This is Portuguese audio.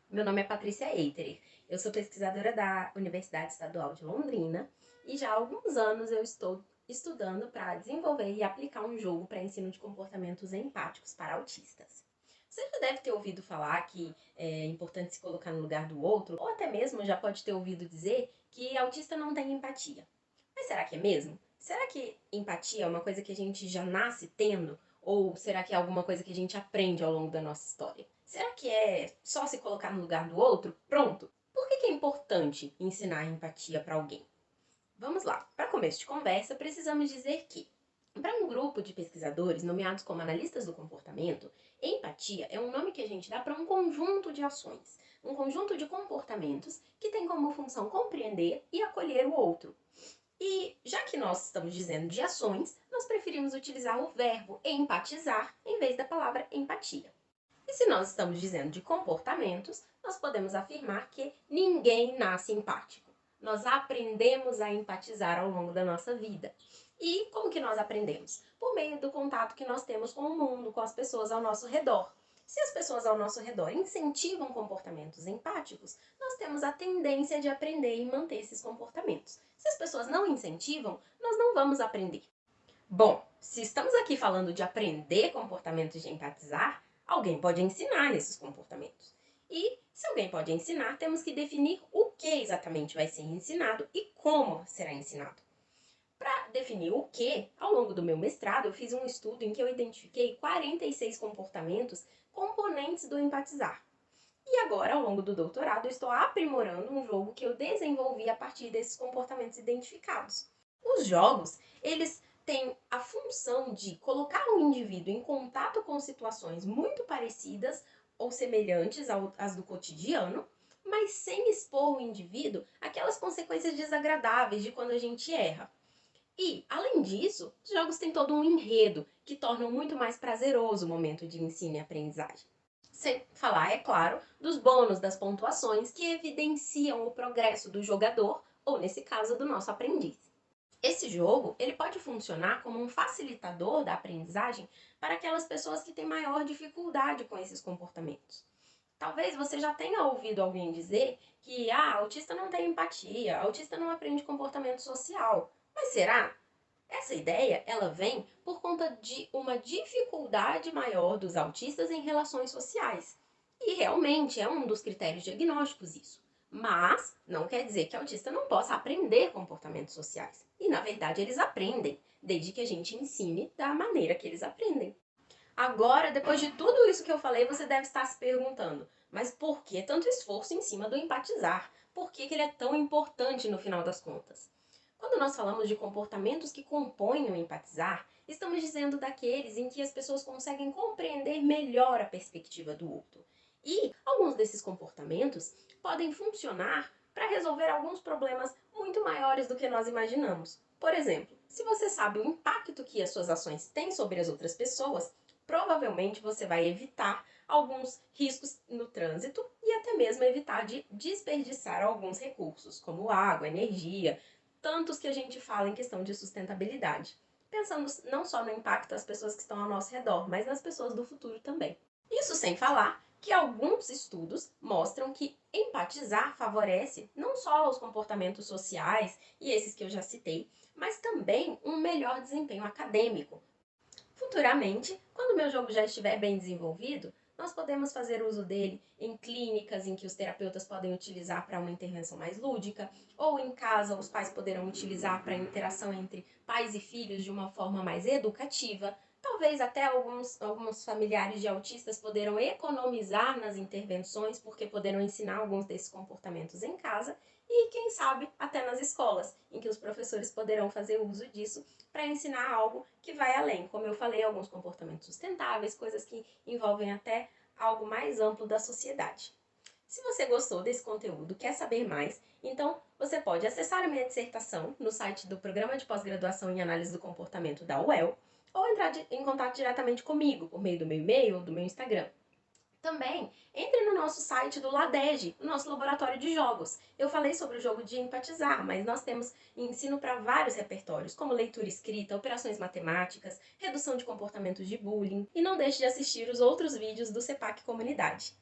Meu nome é Patrícia Eiterer, eu sou pesquisadora da Universidade Estadual de Londrina e já há alguns anos eu estou estudando para desenvolver e aplicar um jogo para ensino de comportamentos empáticos para autistas. Você já deve ter ouvido falar que é importante se colocar no lugar do outro, ou até mesmo já pode ter ouvido dizer que autista não tem empatia. Mas será que é mesmo? Será que empatia é uma coisa que a gente já nasce tendo? Ou será que é alguma coisa que a gente aprende ao longo da nossa história? Será que é só se colocar no lugar do outro? Pronto! Por que é importante ensinar empatia para alguém? Vamos lá. Para começo de conversa, precisamos dizer que, para um grupo de pesquisadores nomeados como analistas do comportamento, empatia é um nome que a gente dá para um conjunto de ações, um conjunto de comportamentos que tem como função compreender e acolher o outro. E já que nós estamos dizendo de ações, nós preferimos utilizar o verbo empatizar em vez da palavra empatia. E se nós estamos dizendo de comportamentos, nós podemos afirmar que ninguém nasce empático. Nós aprendemos a empatizar ao longo da nossa vida. E como que nós aprendemos? Por meio do contato que nós temos com o mundo, com as pessoas ao nosso redor. Se as pessoas ao nosso redor incentivam comportamentos empáticos, nós temos a tendência de aprender e manter esses comportamentos. Se as pessoas não incentivam, nós não vamos aprender. Bom, se estamos aqui falando de aprender comportamentos de empatizar, alguém pode ensinar esses comportamentos. E se alguém pode ensinar, temos que definir o que exatamente vai ser ensinado e como será ensinado. Para definir o que, ao longo do meu mestrado, eu fiz um estudo em que eu identifiquei 46 comportamentos componentes do empatizar. E agora, ao longo do doutorado, eu estou aprimorando um jogo que eu desenvolvi a partir desses comportamentos identificados. Os jogos, eles têm a função de colocar o indivíduo em contato com situações muito parecidas ou semelhantes às do cotidiano, mas sem expor o indivíduo àquelas consequências desagradáveis de quando a gente erra. E, além disso, os jogos têm todo um enredo que tornam muito mais prazeroso o momento de ensino e aprendizagem. Sem falar, é claro, dos bônus das pontuações que evidenciam o progresso do jogador, ou nesse caso, do nosso aprendiz. Esse jogo, ele pode funcionar como um facilitador da aprendizagem para aquelas pessoas que têm maior dificuldade com esses comportamentos. Talvez você já tenha ouvido alguém dizer que autista não tem empatia, autista não aprende comportamento social. Mas será? Essa ideia, ela vem por conta de uma dificuldade maior dos autistas em relações sociais. E realmente é um dos critérios diagnósticos isso. Mas não quer dizer que autista não possa aprender comportamentos sociais. E na verdade eles aprendem, desde que a gente ensine da maneira que eles aprendem. Agora, depois de tudo isso que eu falei, você deve estar se perguntando, mas por que tanto esforço em cima do empatizar? Por que ele é tão importante no final das contas? Quando nós falamos de comportamentos que compõem o empatizar, estamos dizendo daqueles em que as pessoas conseguem compreender melhor a perspectiva do outro. E alguns desses comportamentos podem funcionar para resolver alguns problemas muito maiores do que nós imaginamos. Por exemplo, se você sabe o impacto que as suas ações têm sobre as outras pessoas, provavelmente você vai evitar alguns riscos no trânsito e até mesmo evitar de desperdiçar alguns recursos, como água, energia, tantos que a gente fala em questão de sustentabilidade. Pensando não só no impacto das pessoas que estão ao nosso redor, mas nas pessoas do futuro também. Isso sem falar que alguns estudos mostram que empatizar favorece não só os comportamentos sociais e esses que eu já citei, mas também um melhor desempenho acadêmico. Futuramente, quando o meu jogo já estiver bem desenvolvido, nós podemos fazer uso dele em clínicas em que os terapeutas podem utilizar para uma intervenção mais lúdica, ou em casa os pais poderão utilizar para a interação entre pais e filhos de uma forma mais educativa. Talvez até alguns familiares de autistas poderão economizar nas intervenções porque poderão ensinar alguns desses comportamentos em casa e, quem sabe, até nas escolas, em que os professores poderão fazer uso disso para ensinar algo que vai além. Como eu falei, alguns comportamentos sustentáveis, coisas que envolvem até algo mais amplo da sociedade. Se você gostou desse conteúdo, quer saber mais, então você pode acessar a minha dissertação no site do Programa de Pós-Graduação em Análise do Comportamento da UEL ou entrar em contato diretamente comigo por meio do meu e-mail ou do meu Instagram. Também entre no nosso site do LADEG, o nosso laboratório de jogos. Eu falei sobre o jogo de empatizar, mas nós temos ensino para vários repertórios, como leitura escrita, operações matemáticas, redução de comportamentos de bullying. E não deixe de assistir os outros vídeos do CEPAC Comunidade.